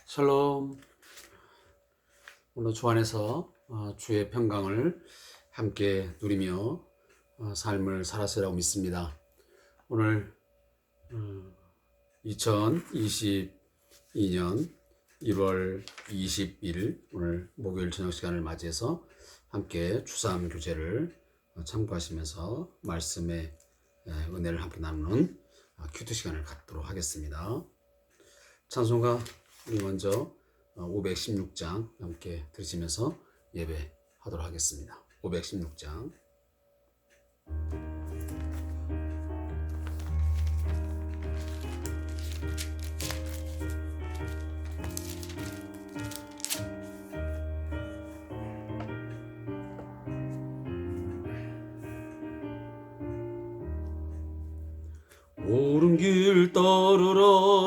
샬롬. 오늘 주 안에서 주의 평강을 함께 누리며 삶을 살았으리라고 믿습니다. 오늘 2022년 1월 20일 오늘 목요일 저녁 시간을 맞이해서 함께 주삼 교제를 참고하시면서 말씀의 은혜를 함께 나누는 큐티 시간을 갖도록 하겠습니다. 찬송가 우리 먼저 516장 함께 들으시면서 예배하도록 하겠습니다. 516장. 옳은 길 따르라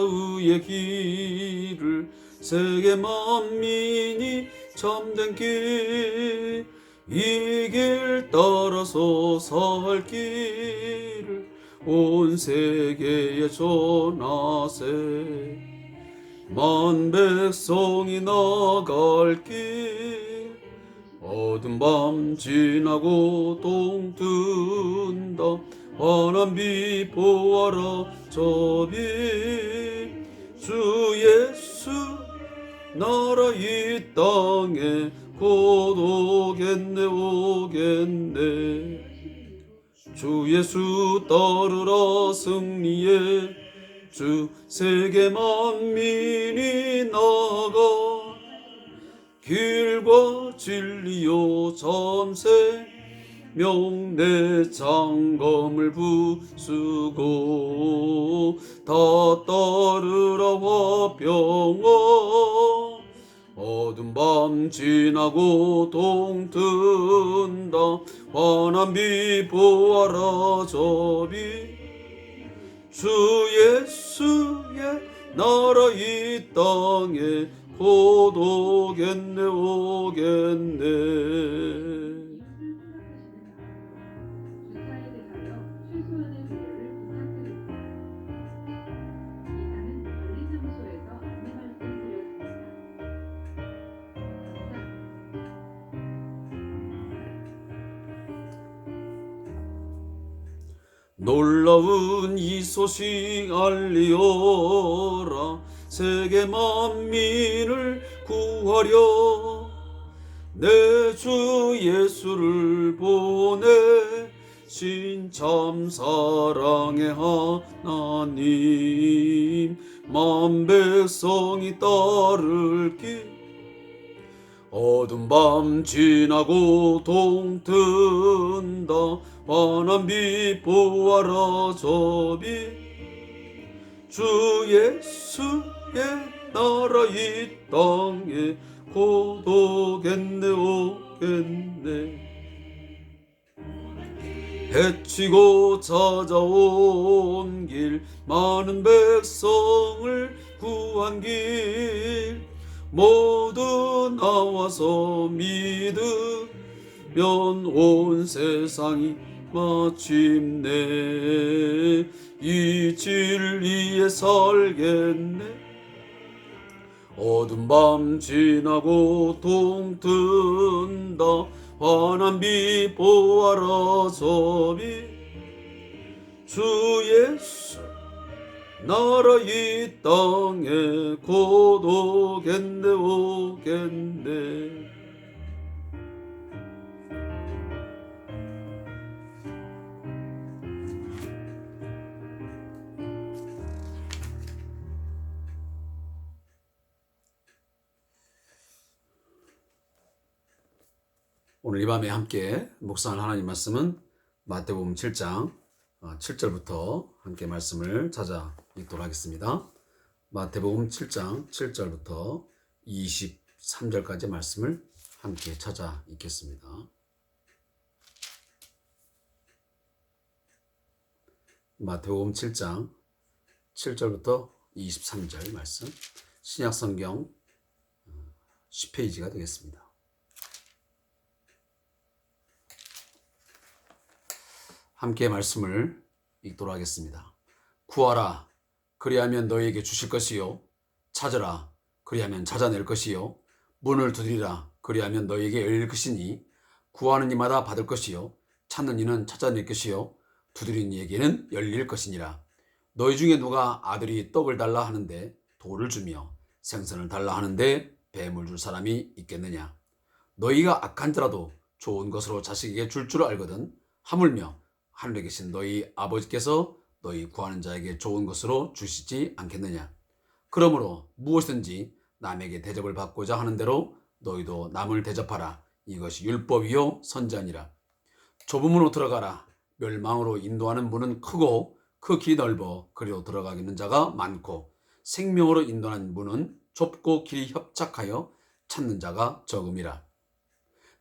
의의 길을 세계 만민이 참된 길 이 길 따라서 살 길을 온 세계에 전하세 만 백성이 나갈 길 어두운 밤 지나고 동 뜬다 환한 빛 보아라 저 빛 주 예수 나라 이 땅에 곧 오겠네 주 예수 따르라 승리해 주 세계 만민이 나가 길과 진리요 참새 명내 장검을 부수고 다 따르라 화평아 어두운 밤 지나고 동 뜬다 환한 빛 보아라 저 빛 주 예수의 나라 이 땅에 곧 오겠네 놀라운 이 소식 알리어라 세계 만민을 구하려 내 주 예수를 보내신 참 사랑의 하나님 만 백성이 따를 길 어두운 밤 지나고 동 뜬다 환한 빛 보아라 저 빛 주 예수의 나라 이 땅에 곧 오겠네 해치고 찾아온 길 많은 백성을 구한 길 모두 나와서 믿으면 온 세상이 마침내 이 진리에 살겠네 어두운 밤 지나고 동 뜬다 환한 빛 보아라 저 빛 주 예수 나라 이 땅에 곧 오겠네 오늘 이 밤에 함께 묵상할 하나님 말씀은 마태복음 7장 7절부터 함께 말씀을 찾아 읽도록 하겠습니다. 마태복음 7장 7절부터 23절까지 말씀을 함께 찾아 읽겠습니다. 마태복음 7장 7절부터 23절 말씀 신약성경 10페이지가 되겠습니다. 함께 말씀을 읽도록 하겠습니다. 구하라 그리하면 너희에게 주실 것이요 찾으라 그리하면 찾아낼 것이요 문을 두드리라 그리하면 너희에게 열릴 것이니 구하는 이마다 받을 것이요 찾는 이는 찾아낼 것이요 두드리는 이에게는 열릴 것이니라. 너희 중에 누가 아들이 떡을 달라 하는데 돌을 주며 생선을 달라 하는데 뱀을 줄 사람이 있겠느냐. 너희가 악한 자라도 좋은 것으로 자식에게 줄 줄 알거든 하물며 하늘에 계신 너희 아버지께서 너희 구하는 자에게 좋은 것으로 주시지 않겠느냐. 그러므로 무엇이든지 남에게 대접을 받고자 하는 대로 너희도 남을 대접하라. 이것이 율법이요 선지자니라. 좁은 문으로 들어가라. 멸망으로 인도하는 문은 크고 그 길이 넓어 그리로 들어가기는 자가 많고 생명으로 인도하는 문은 좁고 길이 협착하여 찾는 자가 적음이라.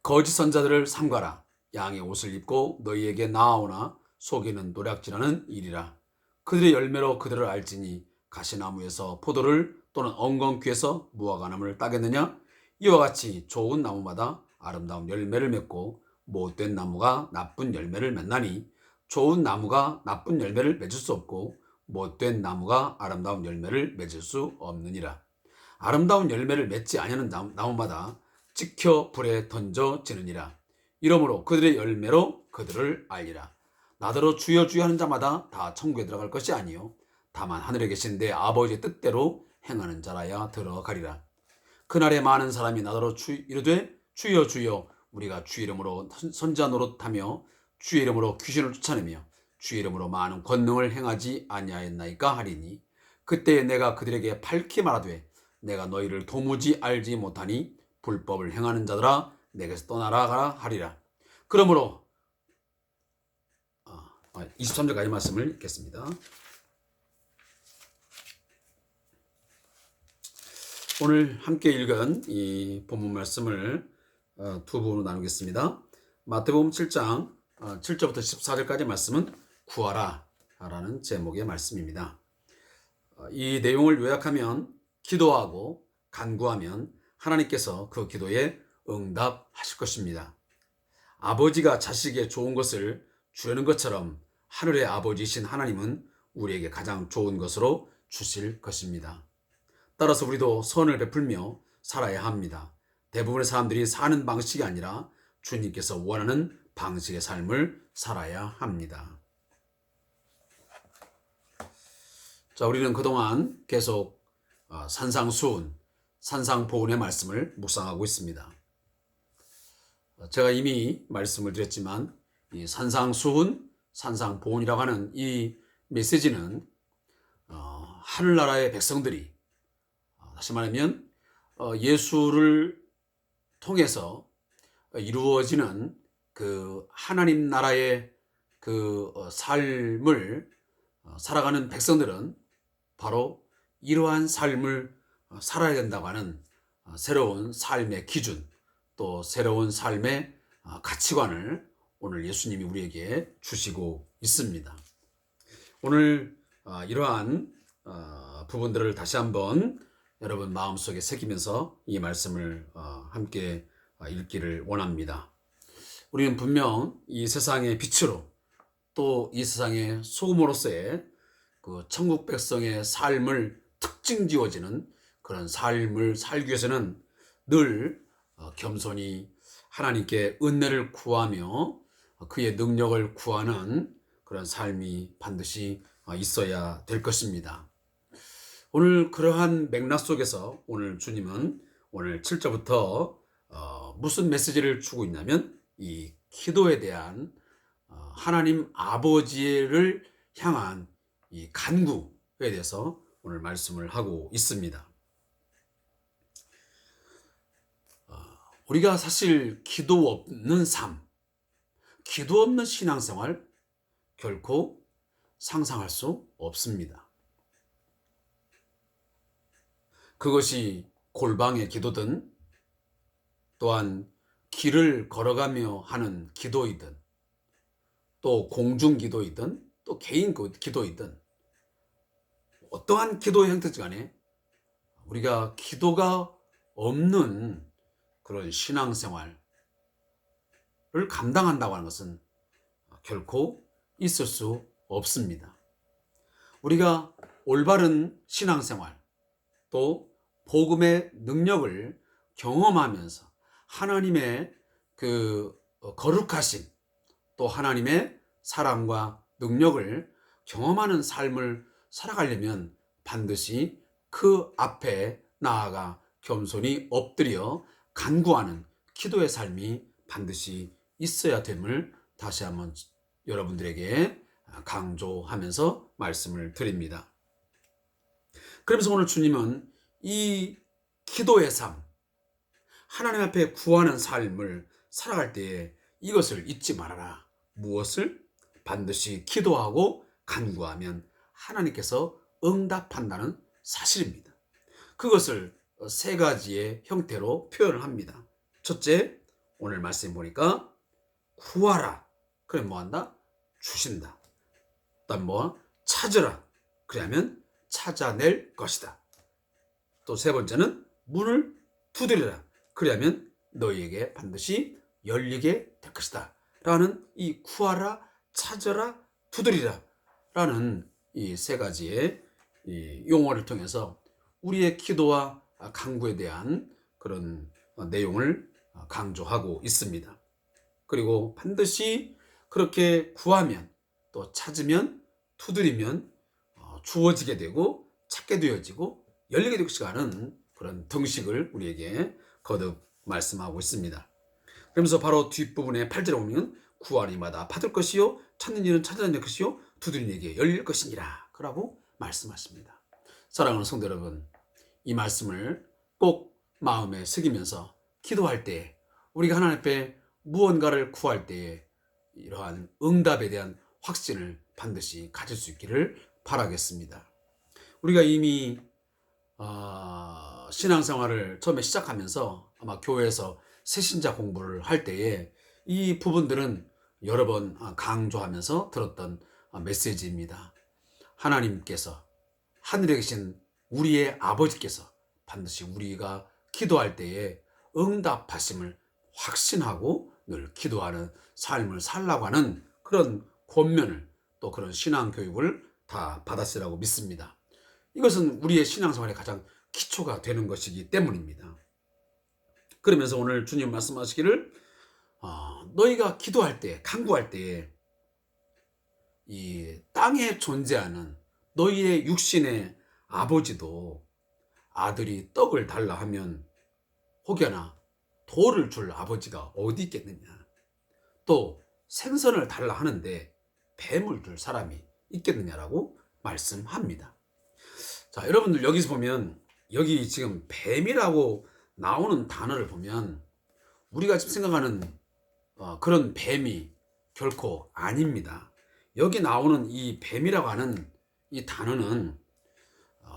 거짓 선자들을 삼가라. 양의 옷을 입고 너희에게 나아오나 속이는 노략질하는 일이라. 그들의 열매로 그들을 알지니 가시나무에서 포도를 또는 엉겅퀴에서 무화과나무를 따겠느냐. 이와 같이 좋은 나무마다 아름다운 열매를 맺고 못된 나무가 나쁜 열매를 맺나니 좋은 나무가 나쁜 열매를 맺을 수 없고 못된 나무가 아름다운 열매를 맺을 수 없느니라. 아름다운 열매를 맺지 아니하는 나무마다 찍혀 불에 던져지느니라. 이러므로 그들의 열매로 그들을 알리라. 나더러 주여 주여 하는 자마다 다 천국에 들어갈 것이 아니요 다만 하늘에 계신 내 아버지의 뜻대로 행하는 자라야 들어가리라. 그날에 많은 사람이 나더러 이르되 주여 주여 우리가 주의 이름으로 선지자 노릇하며 주의 이름으로 귀신을 쫓아내며 주의 이름으로 많은 권능을 행하지 아니하였나이까 하리니 그때에 내가 그들에게 밝히 말하되 내가 너희를 도무지 알지 못하니 불법을 행하는 자들아 내게서 떠나라 하리라. 그러므로 23절까지 말씀을 읽겠습니다. 오늘 함께 읽은 이 본문 말씀을 두 부분으로 나누겠습니다. 마태복음 7장 7절부터 14절까지 말씀은 구하라 라는 제목의 말씀입니다. 이 내용을 요약하면 기도하고 간구하면 하나님께서 그 기도에 응답하실 것입니다. 아버지가 자식에게 좋은 것을 주려는 것처럼 하늘의 아버지이신 하나님은 우리에게 가장 좋은 것으로 주실 것입니다. 따라서 우리도 선을 베풀며 살아야 합니다. 대부분의 사람들이 사는 방식이 아니라 주님께서 원하는 방식의 삶을 살아야 합니다. 자, 우리는 그동안 계속 산상수훈, 산상보훈의 말씀을 묵상하고 있습니다. 제가 이미 말씀을 드렸지만 이 산상수훈, 산상보훈이라고 하는 이 메시지는 하늘나라의 백성들이 다시 말하면 예수를 통해서 이루어지는 그 하나님 나라의 그 삶을 살아가는 백성들은 바로 이러한 삶을 살아야 된다고 하는 새로운 삶의 기준, 또 새로운 삶의 가치관을 오늘 예수님이 우리에게 주시고 있습니다. 오늘 이러한 부분들을 다시 한번 여러분 마음속에 새기면서 이 말씀을 함께 읽기를 원합니다. 우리는 분명 이 세상의 빛으로 또 이 세상의 소금으로서의 그 천국 백성의 삶을 특징 지어지는 그런 삶을 살기 위해서는 늘 겸손히 하나님께 은혜를 구하며 그의 능력을 구하는 그런 삶이 반드시 있어야 될 것입니다. 오늘 그러한 맥락 속에서 오늘 주님은 오늘 7절부터 무슨 메시지를 주고 있냐면 이 기도에 대한 하나님 아버지를 향한 이 간구에 대해서 오늘 말씀을 하고 있습니다. 우리가 사실 기도 없는 삶, 기도 없는 신앙생활 결코 상상할 수 없습니다. 그것이 골방의 기도든 또한 길을 걸어가며 하는 기도이든 또 공중 기도이든 또 개인 기도이든 어떠한 기도의 형태지 간에 우리가 기도가 없는 그런 신앙생활을 감당한다고 하는 것은 결코 있을 수 없습니다. 우리가 올바른 신앙생활 또 복음의 능력을 경험하면서 하나님의 그 거룩하심, 또 하나님의 사랑과 능력을 경험하는 삶을 살아가려면 반드시 그 앞에 나아가 겸손히 엎드려 간구하는 기도의 삶이 반드시 있어야 됨을 다시 한번 여러분들에게 강조하면서 말씀을 드립니다. 그러면서 오늘 주님은 이 기도의 삶, 하나님 앞에 구하는 삶을 살아갈 때에 이것을 잊지 말아라. 무엇을? 반드시 기도하고 간구하면 하나님께서 응답한다는 사실입니다. 그것을 세 가지의 형태로 표현을 합니다. 첫째, 오늘 말씀 보니까 구하라. 그럼 뭐한다? 주신다. 그다음 뭐? 찾으라. 그러면 찾아낼 것이다. 또 세 번째는 문을 두드리라. 그러면 너희에게 반드시 열리게 될 것이다. 라는 이 구하라, 찾으라, 두드리라 라는 이 세 가지의 이 용어를 통해서 우리의 기도와 간구에 대한 그런 내용을 강조하고 있습니다. 그리고 반드시 그렇게 구하면, 또 찾으면, 두드리면 주어지게 되고 찾게 되어지고 열리게 될 것이라는 그런 등식을 우리에게 거듭 말씀하고 있습니다. 그러면서 바로 뒷부분에 8절에 보면 구하는 이마다 받을 것이요 찾는 이는 찾아낼 것이요 두드리는 이에게 열릴 것이니라 라고 말씀하십니다. 사랑하는 성도 여러분, 이 말씀을 꼭 마음에 새기면서 기도할 때, 우리가 하나님 앞에 무언가를 구할 때에 이러한 응답에 대한 확신을 반드시 가질 수 있기를 바라겠습니다. 우리가 이미 신앙생활을 처음에 시작하면서 아마 교회에서 새신자 공부를 할 때에 이 부분들은 여러 번 강조하면서 들었던 메시지입니다. 하나님께서, 하늘에 계신 우리의 아버지께서 반드시 우리가 기도할 때에 응답하심을 확신하고 늘 기도하는 삶을 살라고 하는 그런 권면을, 또 그런 신앙교육을 다 받았으라고 믿습니다. 이것은 우리의 신앙생활의 가장 기초가 되는 것이기 때문입니다. 그러면서 오늘 주님 말씀하시기를 너희가 기도할 때, 간구할 때에 이 땅에 존재하는 너희의 육신의 아버지도 아들이 떡을 달라 하면 혹여나 돌을 줄 아버지가 어디 있겠느냐, 또 생선을 달라 하는데 뱀을 줄 사람이 있겠느냐라고 말씀합니다. 자, 여러분들 여기서 보면, 여기 지금 뱀이라고 나오는 단어를 보면 우리가 지금 생각하는 그런 뱀이 결코 아닙니다. 여기 나오는 이 뱀이라고 하는 이 단어는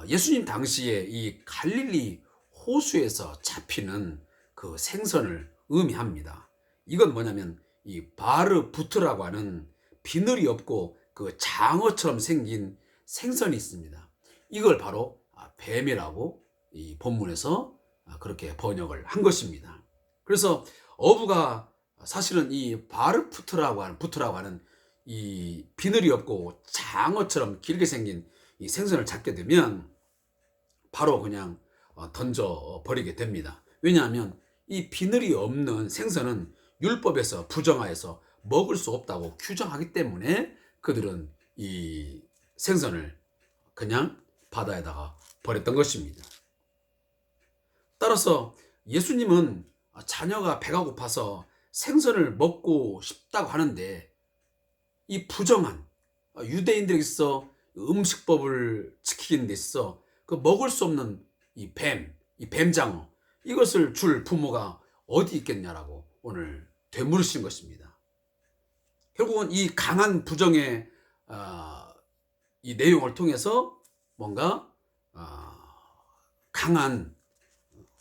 예수님 당시에 이 갈릴리 호수에서 잡히는 그 생선을 의미합니다. 이건 뭐냐면 이 바르부트라고 하는 비늘이 없고 그 장어처럼 생긴 생선이 있습니다. 이걸 바로 뱀이라고 이 본문에서 그렇게 번역을 한 것입니다. 그래서 어부가 사실은 이 바르부트라고 하는 이 비늘이 없고 장어처럼 길게 생긴 이 생선을 잡게 되면 바로 그냥 던져 버리게 됩니다. 왜냐하면 이 비늘이 없는 생선은 율법에서 부정하여서 먹을 수 없다고 규정하기 때문에 그들은 이 생선을 그냥 바다에다가 버렸던 것입니다. 따라서 예수님은 자녀가 배가 고파서 생선을 먹고 싶다고 하는데, 이 부정한 유대인들에게 있어 음식법을 지키는 데 있어 그 먹을 수 없는 이 뱀장어, 이것을 줄 부모가 어디 있겠냐라고 오늘 되물으신 것입니다. 결국은 이 강한 부정의 이 내용을 통해서 뭔가 강한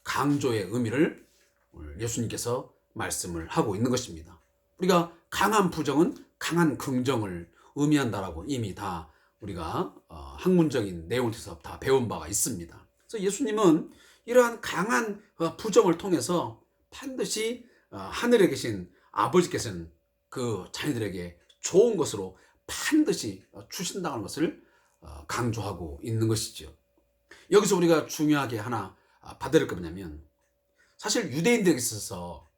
강조의 의미를 오늘 예수님께서 말씀을 하고 있는 것입니다. 우리가 강한 부정은 강한 긍정을 의미한다라고 이미 다 우리가 학문적인 내용을 통해서 다 배운 바가 있습니다. 그래서 예수님은 이러한 강한 부정을 통해서 반드시 하늘에 계신 아버지께서는 그 자녀들에게 좋은 것으로 반드시 주신다는 것을 강조하고 있는 것이죠. 여기서 우리가 중요하게 하나 받을 거냐면, 사실 유대인들에게 있어서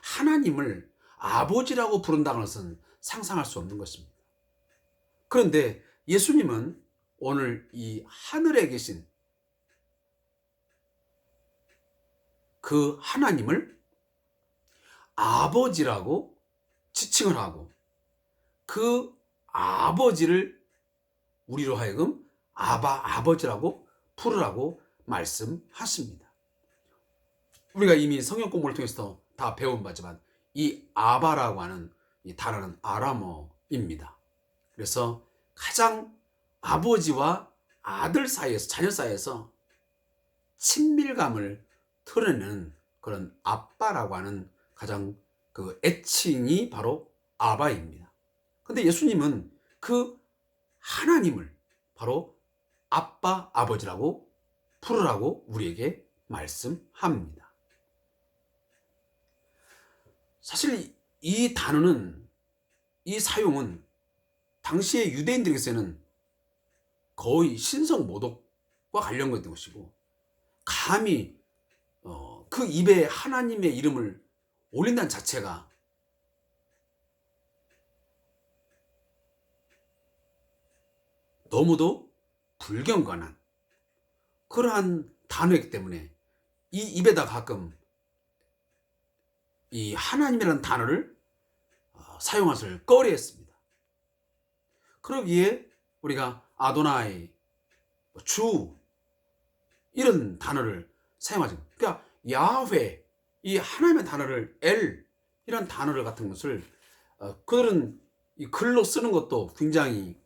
하나님을 아버지라고 부른다는 것은 상상할 수 없는 것입니다. 그런데 예수님은 오늘 이 하늘에 계신 그 하나님을 아버지라고 지칭을 하고, 그 아버지를 우리로 하여금 아버지라고 부르라고 말씀하십니다. 우리가 이미 성경 공부를 통해서 다 배운 바지만, 이 아바라고 하는 이 단어는 아람어입니다. 그래서 가장 아버지와 아들 사이에서, 자녀 사이에서 친밀감을 드러내는 그런 아빠라고 하는 가장 그 애칭이 바로 아바입니다. 근데 예수님은 그 하나님을 바로 아빠, 아버지라고 부르라고 우리에게 말씀합니다. 사실 이 단어는, 이 사용은 당시의 유대인들에게서는 거의 신성 모독과 관련된 것이고, 감히 그 입에 하나님의 이름을 올린다는 자체가 너무도 불경건한 그러한 단어이기 때문에 이 입에다 가끔 이 하나님이라는 단어를 사용할 것을 꺼려했습니다. 그러기에 우리가 아도나이, 주 이런 단어를 사용하죠. 그러니까 야훼, 이 하나님의 단어를 엘 이런 단어를 같은 것을 그들은 이 글로 쓰는 것도 굉장히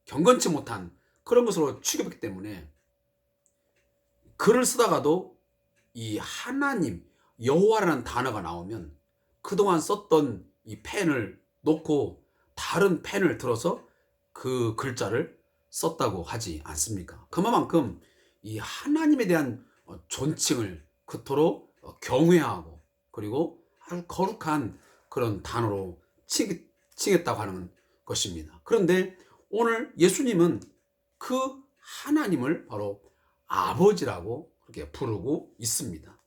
경건치 못한 그런 것으로 취급했기 때문에 글을 쓰다가도 이 하나님, 여호와라는 단어가 나오면 그동안 썼던 이 펜을 놓고 다른 펜을 들어서 그 글자를 썼다고 하지 않습니까? 그만큼 이 하나님에 대한 존칭을 그토록 경외하고, 그리고 아주 거룩한 그런 단어로 칭했다고 하는 것입니다. 그런데 오늘 예수님은 그 하나님을 바로 아버지라고 그렇게 부르고 있습니다.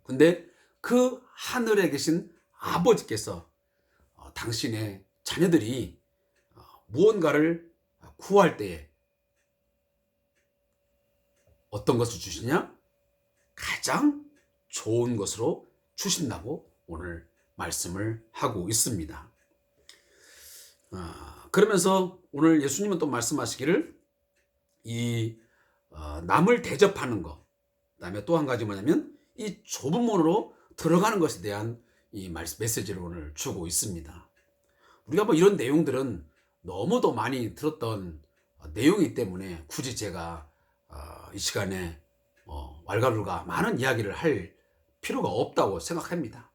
근데 그 하늘에 계신 아버지께서 당신의 자녀들이 무언가를 구할 때에 어떤 것을 주시냐? 가장 좋은 것으로 주신다고 오늘 말씀을 하고 있습니다. 그러면서 오늘 예수님은 또 말씀하시기를 이 남을 대접하는 것, 그다음에 또 한 가지 뭐냐면 이 좁은 문으로 들어가는 것에 대한 이 메시지를 오늘 주고 있습니다. 우리가 뭐 이런 내용들은 너무도 많이 들었던 내용이기 때문에 굳이 제가 이 시간에 왈가불가 많은 이야기를 할 필요가 없다고 생각합니다.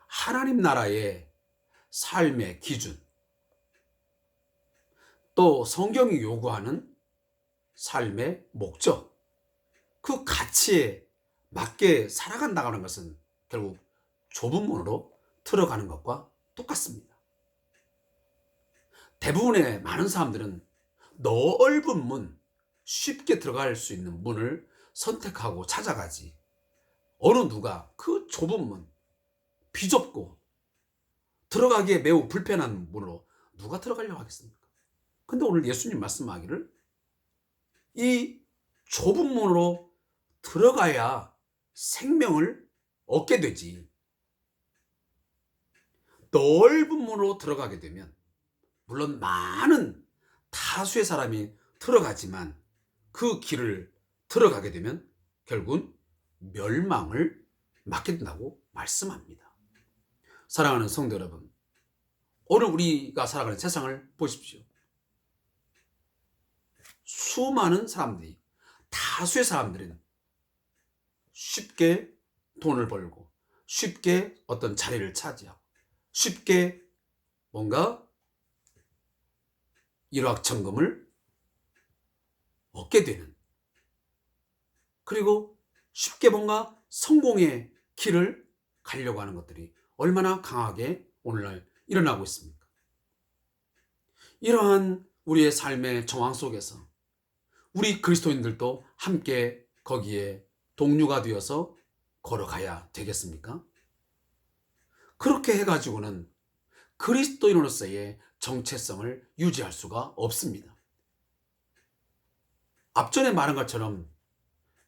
하나님 나라의 삶의 기준, 또 성경이 요구하는 삶의 목적, 그 가치에 맞게 살아간다는 것은 결국 좁은 문으로 들어가는 것과 똑같습니다. 대부분의 많은 사람들은 넓은 문, 쉽게 들어갈 수 있는 문을 선택하고 찾아가지, 어느 누가 그 좁은 문, 비좁고 들어가기에 매우 불편한 문으로 누가 들어가려고 하겠습니까? 근데 오늘 예수님 말씀하기를 이 좁은 문으로 들어가야 생명을 얻게 되지, 넓은 문으로 들어가게 되면 물론 많은 다수의 사람이 들어가지만 그 길을 들어가게 되면 결국은 멸망을 맞게 된다고 말씀합니다. 사랑하는 성도 여러분, 오늘 우리가 살아가는 세상을 보십시오. 수많은 사람들이, 다수의 사람들은 쉽게 돈을 벌고, 쉽게 어떤 자리를 차지하고, 쉽게 뭔가 일확천금을 얻게 되는, 그리고 쉽게 뭔가 성공의 길을 가려고 하는 것들이 얼마나 강하게 오늘날 일어나고 있습니까? 이러한 우리의 삶의 정황 속에서 우리 그리스도인들도 함께 거기에 동료가 되어서 걸어가야 되겠습니까? 그렇게 해가지고는 그리스도인으로서의 정체성을 유지할 수가 없습니다. 앞전에 말한 것처럼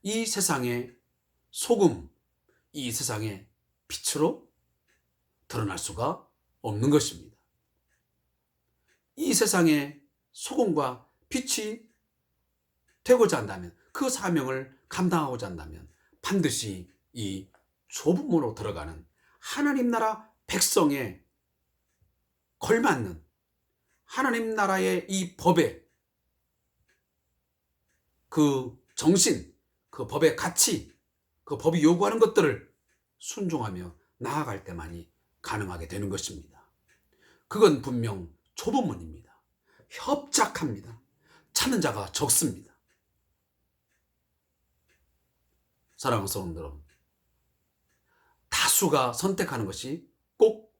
이 세상의 소금, 이 세상의 빛으로 드러날 수가 없는 것입니다. 이 세상의 소금과 빛이 되고자 한다면, 그 사명을 감당하고자 한다면 반드시 이 좁은 문으로 들어가는 하나님 나라 백성에 걸맞는 하나님 나라의 이 법에, 그 정신, 그 법의 가치, 그 법이 요구하는 것들을 순종하며 나아갈 때만이 가능하게 되는 것입니다. 그건 분명 좁은 문입니다. 협착합니다. 찾는 자가 적습니다. 사랑하는 성도 여러분, 다수가 선택하는 것이 꼭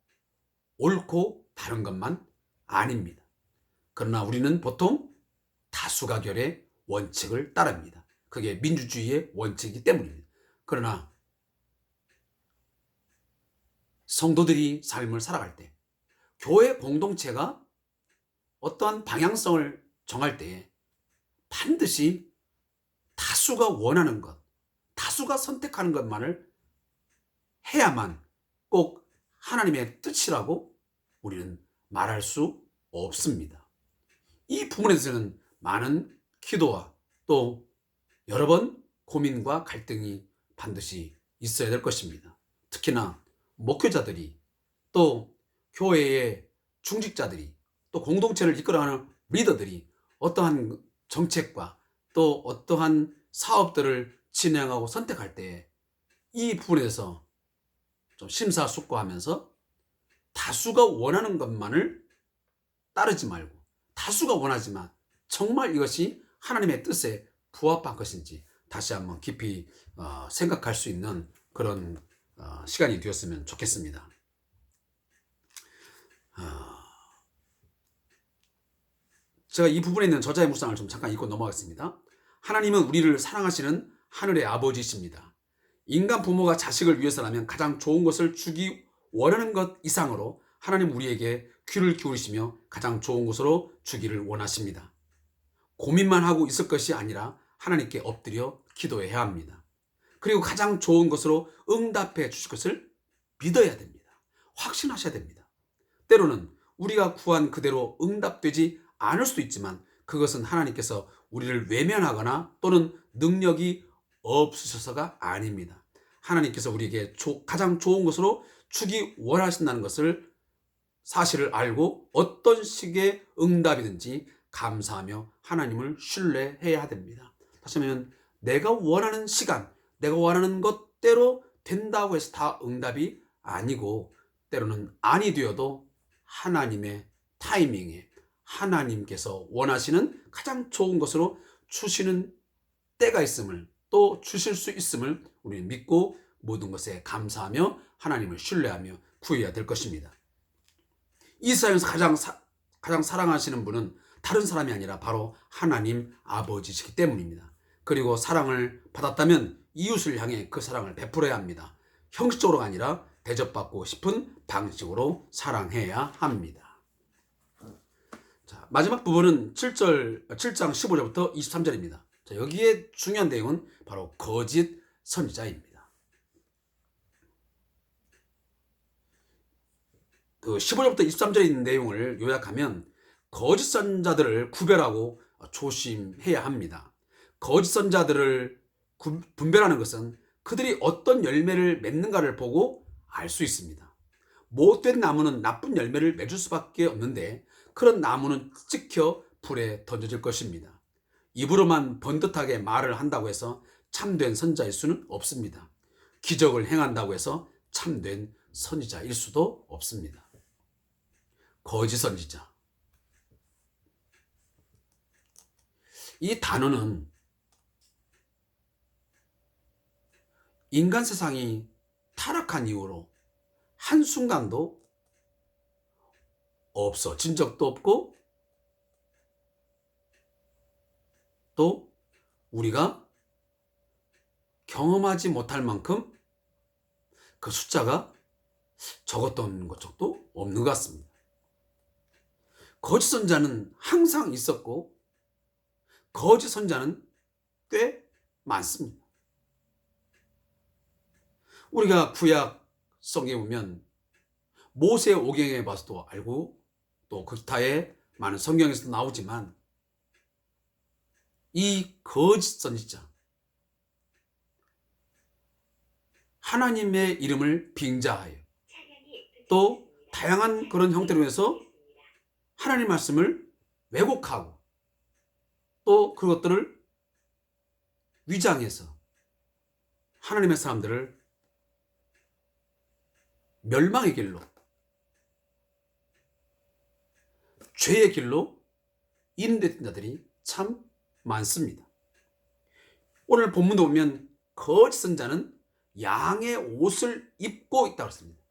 옳고 바른 것만 아닙니다. 그러나 우리는 보통 다수가결의 원칙을 따릅니다. 그게 민주주의의 원칙이기 때문입니다. 그러나 성도들이 삶을 살아갈 때, 교회 공동체가 어떠한 방향성을 정할 때에 반드시 다수가 원하는 것, 다수가 선택하는 것만을 해야만 꼭 하나님의 뜻이라고 우리는 말할 수 없습니다. 이 부분에 대해서는 많은 기도와 또 여러 번 고민과 갈등이 반드시 있어야 될 것입니다. 특히나 목회자들이, 또 교회의 중직자들이, 또 공동체를 이끌어가는 리더들이 어떠한 정책과 또 어떠한 사업들을 진행하고 선택할 때 이 부분에 대해서 좀 심사숙고하면서 다수가 원하는 것만을 따르지 말고, 다수가 원하지만 정말 이것이 하나님의 뜻에 부합한 것인지 다시 한번 깊이 생각할 수 있는 그런 시간이 되었으면 좋겠습니다. 제가 이 부분에 있는 저자의 묵상을 좀 잠깐 읽고 넘어가겠습니다. 하나님은 우리를 사랑하시는 하늘의 아버지이십니다. 인간 부모가 자식을 위해서라면 가장 좋은 것을 주기 원하는 것 이상으로 하나님 우리에게 귀를 기울이시며 가장 좋은 것으로 주기를 원하십니다. 고민만 하고 있을 것이 아니라 하나님께 엎드려 기도해야 합니다. 그리고 가장 좋은 것으로 응답해 주실 것을 믿어야 됩니다. 확신하셔야 됩니다. 때로는 우리가 구한 그대로 응답되지 않을 수도 있지만 그것은 하나님께서 우리를 외면하거나 또는 능력이 없으셔서가 아닙니다. 하나님께서 우리에게 가장 좋은 것으로 주기 원하신다는 것을 사실을 알고 어떤 식의 응답이든지 감사하며 하나님을 신뢰해야 됩니다. 다시 말하면 내가 원하는 시간, 내가 원하는 것대로 된다고 해서 다 응답이 아니고, 때로는 아니 되어도 하나님의 타이밍에 하나님께서 원하시는 가장 좋은 것으로 주시는 때가 있음을, 또 주실 수 있음을 우리는 믿고 모든 것에 감사하며 하나님을 신뢰하며 구해야 될 것입니다. 이 세상에서 가장 사랑하시는 분은 다른 사람이 아니라 바로 하나님 아버지시기 때문입니다. 그리고 사랑을 받았다면 이웃을 향해 그 사랑을 베풀어야 합니다. 형식적으로가 아니라 대접받고 싶은 방식으로 사랑해야 합니다. 자, 마지막 부분은 7장 15절부터 23절입니다. 자, 여기에 중요한 내용은 바로 거짓 선지자입니다. 그 15절부터 23절에 있는 내용을 요약하면 거짓 선자들을 구별하고 조심해야 합니다. 거짓 선자들을 분별하는 것은 그들이 어떤 열매를 맺는가를 보고 알 수 있습니다. 못된 나무는 나쁜 열매를 맺을 수밖에 없는데 그런 나무는 찍혀 불에 던져질 것입니다. 입으로만 번듯하게 말을 한다고 해서 참된 선자일 수는 없습니다. 기적을 행한다고 해서 참된 선지자일 수도 없습니다. 거짓 선지자. 이 단어는 인간 세상이 타락한 이후로 한순간도 없어진 적도 없고 또 우리가 경험하지 못할 만큼 그 숫자가 적었던 것도 없는 것 같습니다. 거짓 선자는 항상 있었고 거짓 선자는 꽤 많습니다. 우리가 구약 성경에 보면 모세 오경에 봐서도 알고 또 그 기타의 많은 성경에서도 나오지만 이 거짓 선지자, 하나님의 이름을 빙자하여 또 다양한 그런 형태로 해서 하나님 말씀을 왜곡하고 또 그것들을 위장해서 하나님의 사람들을 멸망의 길로, 죄의 길로 인도했던 자들이 참 많습니다. 오늘 본문도 보면 거짓 선자는 양의 옷을 입고 있다고 했습니다.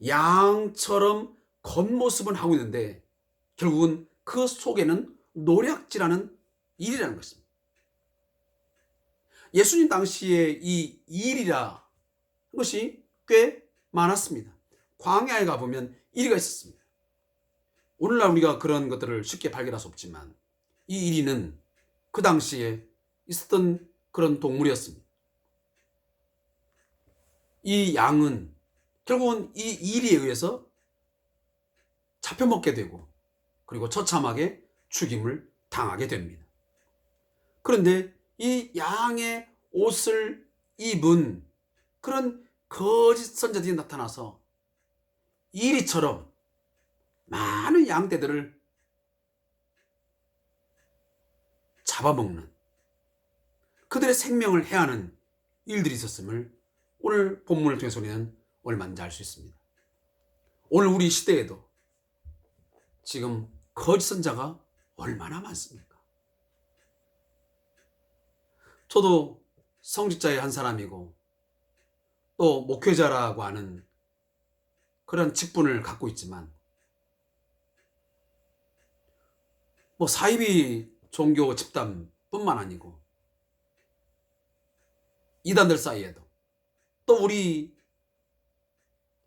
양처럼 겉모습은 하고 있는데 결국은 그 속에는 노략질하는 일이라는 것입니다. 예수님 당시에 이 일이라 것이 꽤 많았습니다. 광야에 가보면 이리가 있었습니다. 오늘날 우리가 그런 것들을 쉽게 발견할 수 없지만 이 이리는 그 당시에 있었던 그런 동물이었습니다. 이 양은 결국은 이 이리에 의해서 잡혀먹게 되고 그리고 처참하게 죽임을 당하게 됩니다. 그런데 이 양의 옷을 입은 그런 거짓 선자들이 나타나서 이리처럼 많은 양떼들을 잡아먹는, 그들의 생명을 해하는 일들이 있었음을 오늘 본문을 통해서 우리는 얼마든지 알 수 있습니다. 오늘 우리 시대에도 지금 거짓 선자가 얼마나 많습니까? 저도 성직자의 한 사람이고 또 목회자라고 하는 그런 직분을 갖고 있지만 사이비 종교 집단뿐만 아니고 이단들 사이에도 또 우리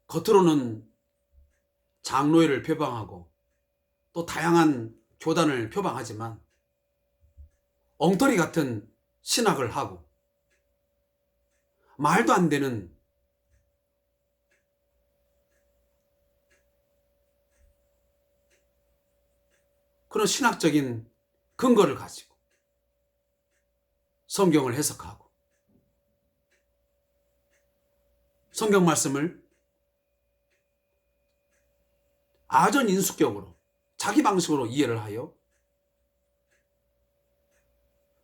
겉으로는 장로회를 표방하고 또 다양한 교단을 표방하지만 엉터리 같은 신학을 하고 말도 안 되는 그런 신학적인 근거를 가지고 성경을 해석하고 성경 말씀을 아전인수격으로 자기 방식으로 이해를 하여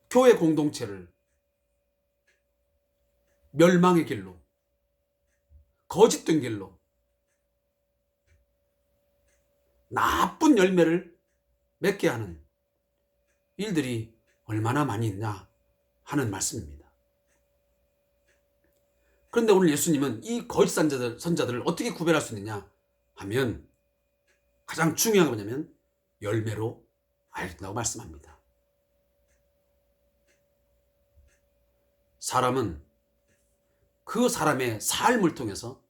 교회 공동체를 멸망의 길로, 거짓된 길로, 나쁜 열매를 맺게 하는 일들이 얼마나 많이 있나 하는 말씀입니다. 그런데 오늘 예수님은 이 거짓 선자들을 어떻게 구별할 수 있느냐 하면 가장 중요한 게 뭐냐면 열매로 알겠다고 말씀합니다. 사람은 그 사람의 삶을 통해서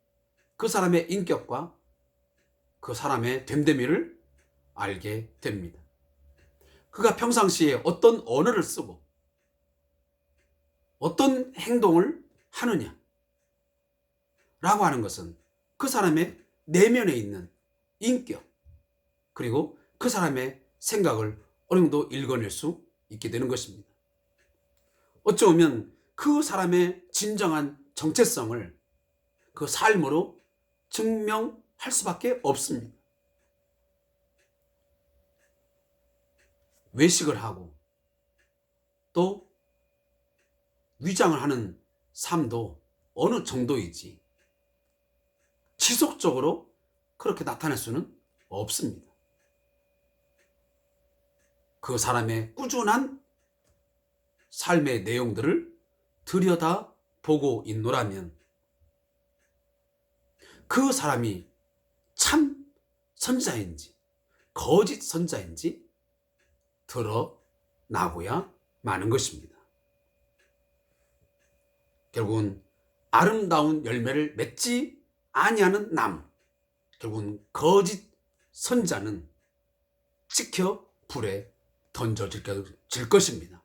그 사람의 인격과 그 사람의 됨됨이를 알게 됩니다. 그가 평상시에 어떤 언어를 쓰고 어떤 행동을 하느냐 라고 하는 것은 그 사람의 내면에 있는 인격 그리고 그 사람의 생각을 어느 정도 읽어낼 수 있게 되는 것입니다. 어쩌면 그 사람의 진정한 정체성을 그 삶으로 증명할 수밖에 없습니다. 외식을 하고 또 위장을 하는 삶도 어느 정도이지 지속적으로 그렇게 나타낼 수는 없습니다. 그 사람의 꾸준한 삶의 내용들을 들여다보고 있노라면 그 사람이 참 선지자인지 거짓 선지자인지 드러납니다. 나고야 마는 것입니다. 결국은 아름다운 열매를 맺지 아니하는 나무, 결국은 거짓 선자는 찍혀 불에 던져질 것입니다.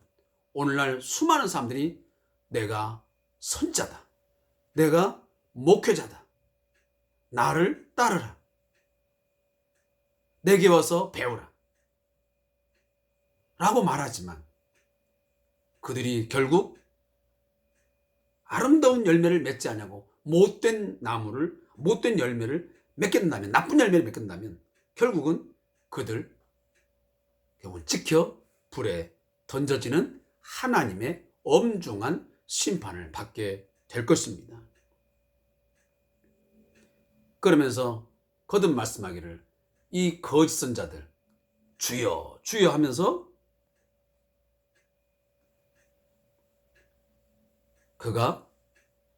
오늘날 수많은 사람들이 내가 선자다, 내가 목회자다, 나를 따르라, 내게 와서 배우라 라고 말하지만 그들이 결국 아름다운 열매를 맺지 않냐고 못된 열매를 맺게 된다면, 나쁜 열매를 맺게 된다면 결국은 그들 찍혀 불에 던져지는 하나님의 엄중한 심판을 받게 될 것입니다. 그러면서 거듭 말씀하기를 이 거짓 선자들 주여 주여 하면서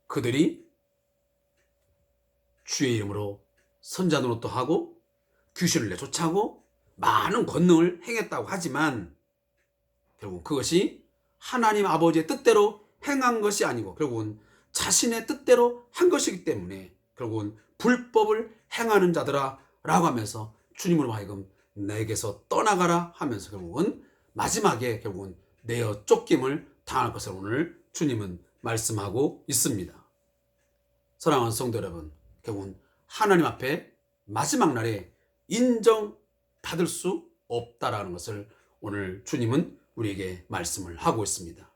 그들이 주의 이름으로 선자 노릇도 하고 귀신을 내쫓아고 많은 권능을 행했다고 하지만 결국 그것이 하나님 아버지의 뜻대로 행한 것이 아니고 결국은 자신의 뜻대로 한 것이기 때문에 결국은 불법을 행하는 자들아 라고 하면서 주님으로 하여금 내게서 떠나가라 하면서 결국은 마지막에 결국은 내어 쫓김을 당할 것을 오늘 주님은 말씀하고 있습니다. 사랑하는 성도 여러분, 결국은 하나님 앞에 마지막 날에 인정받을 수 없다라는 것을 오늘 주님은 우리에게 말씀을 하고 있습니다.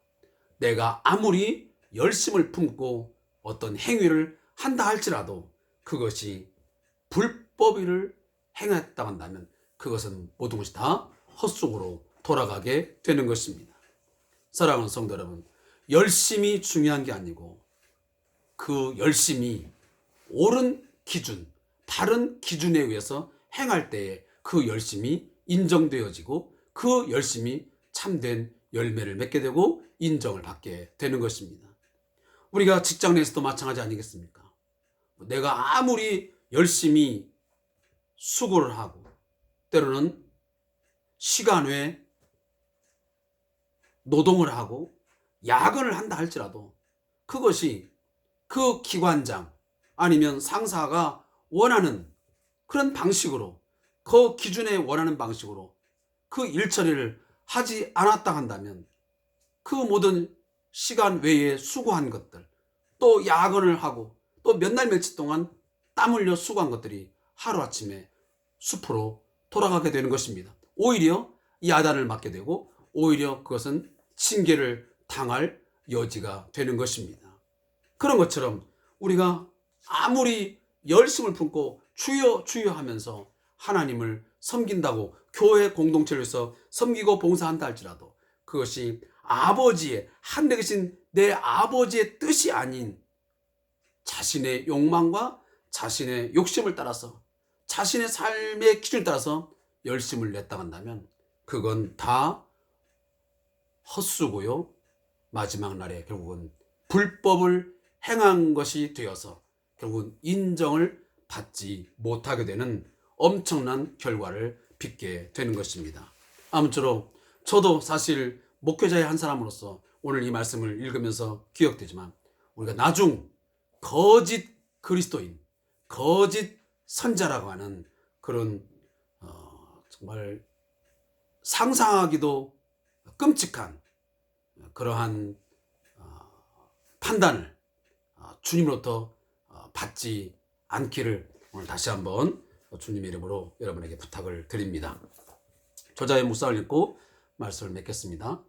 내가 아무리 열심을 품고 어떤 행위를 한다 할지라도 그것이 불법을 행했다고 한다면 그것은 모든 것이 다 헛속으로 돌아가게 되는 것입니다. 사랑하는 성도 여러분, 열심이 중요한 게 아니고 그 열심이 옳은 기준, 바른 기준에 의해서 행할 때에 그 열심이 인정되어지고 그 열심이 참된 열매를 맺게 되고 인정을 받게 되는 것입니다. 우리가 직장 내에서도 마찬가지 아니겠습니까? 내가 아무리 열심히 수고를 하고 때로는 시간 외에 노동을 하고 야근을 한다 할지라도 그것이 그 기관장 아니면 상사가 원하는 그런 방식으로 그 기준에 원하는 방식으로 그 일처리를 하지 않았다 한다면 그 모든 시간 외에 수고한 것들 또 야근을 하고 또 몇 날 며칠 동안 땀 흘려 수고한 것들이 하루아침에 숲으로 돌아가게 되는 것입니다. 오히려 야단을 맞게 되고 오히려 그것은 징계를 당할 여지가 되는 것입니다. 그런 것처럼 우리가 아무리 열심을 품고 주여 주여 하면서 하나님을 섬긴다고 교회 공동체를 위해서 섬기고 봉사한다 할지라도 그것이 아버지의 하늘에 계신 내 아버지의 뜻이 아닌 자신의 욕망과 자신의 욕심을 따라서 자신의 삶의 기준에 따라서 열심을 냈다 한다면 그건 다 헛수고요. 마지막 날에 결국은 불법을 행한 것이 되어서 결국은 인정을 받지 못하게 되는 엄청난 결과를 빚게 되는 것입니다. 아무쪼록 저도 사실 목회자의 한 사람으로서 오늘 이 말씀을 읽으면서 기억되지만 우리가 나중 거짓 그리스도인, 거짓 선자라고 하는 그런 정말 상상하기도 끔찍한 그러한 판단을 주님으로부터 받지 않기를 오늘 다시 한번 주님의 이름으로 여러분에게 부탁을 드립니다. 저자의 묵상을 읽고 말씀을 맺겠습니다.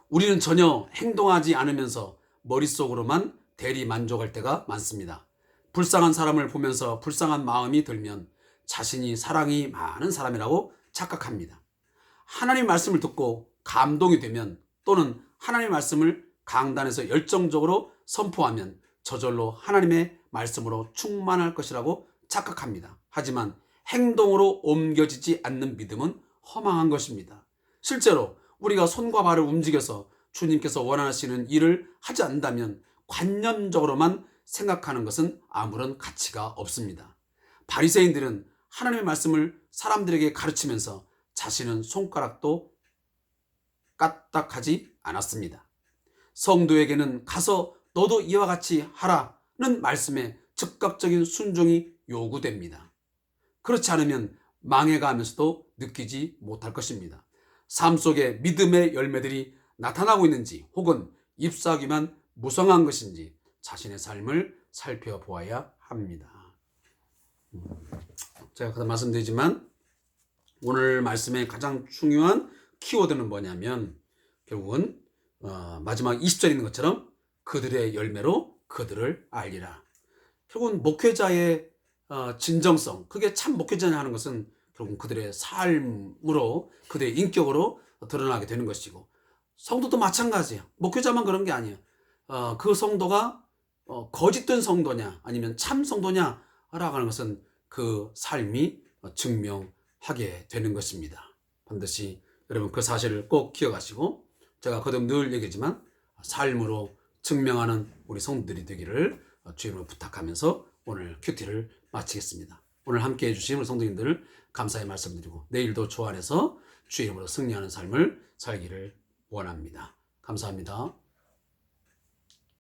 우리는 전혀 행동하지 않으면서 머릿속으로만 대리 만족할 때가 많습니다. 불쌍한 사람을 보면서 불쌍한 마음이 들면 자신이 사랑이 많은 사람이라고 착각합니다. 하나님 말씀을 듣고 감동이 되면 또는 하나님 말씀을 강단에서 열정적으로 선포하면 저절로 하나님의 말씀으로 충만할 것이라고 착각합니다. 하지만 행동으로 옮겨지지 않는 믿음은 허망한 것입니다. 실제로 우리가 손과 발을 움직여서 주님께서 원하시는 일을 하지 않는다면 관념적으로만 생각하는 것은 아무런 가치가 없습니다. 바리새인들은 하나님의 말씀을 사람들에게 가르치면서 자신은 손가락도 까딱하지 않았습니다. 성도에게는 가서 너도 이와 같이 하라는 말씀에 즉각적인 순종이 요구됩니다. 그렇지 않으면 망해가면서도 느끼지 못할 것입니다. 삶 속에 믿음의 열매들이 나타나고 있는지 혹은 잎사귀만 무성한 것인지 자신의 삶을 살펴보아야 합니다. 제가 아까 말씀드리지만 오늘 말씀의 가장 중요한 키워드는 뭐냐면 결국은 마지막 20절에 있는 것처럼 그들의 열매로 그들을 알리라. 결국은 목회자의 진정성, 그게 참 목회자냐 하는 것은 결국은 그들의 삶으로 그들의 인격으로 드러나게 되는 것이고 성도도 마찬가지예요. 목회자만 그런 게 아니에요. 그 성도가 거짓된 성도냐 아니면 참 성도냐라고 하는 것은 그 삶이 증명하게 되는 것입니다. 반드시 여러분 그 사실을 꼭 기억하시고 제가 거듭 늘 얘기하지만 삶으로 증명하는 우리 성도들이 되기를 주님으로 부탁하면서 오늘 큐티를 마치겠습니다. 오늘 함께 해주신 우리 성도님들 감사의 말씀드리고 내일도 주 안에서 주의 이름으로 승리하는 삶을 살기를 원합니다. 감사합니다.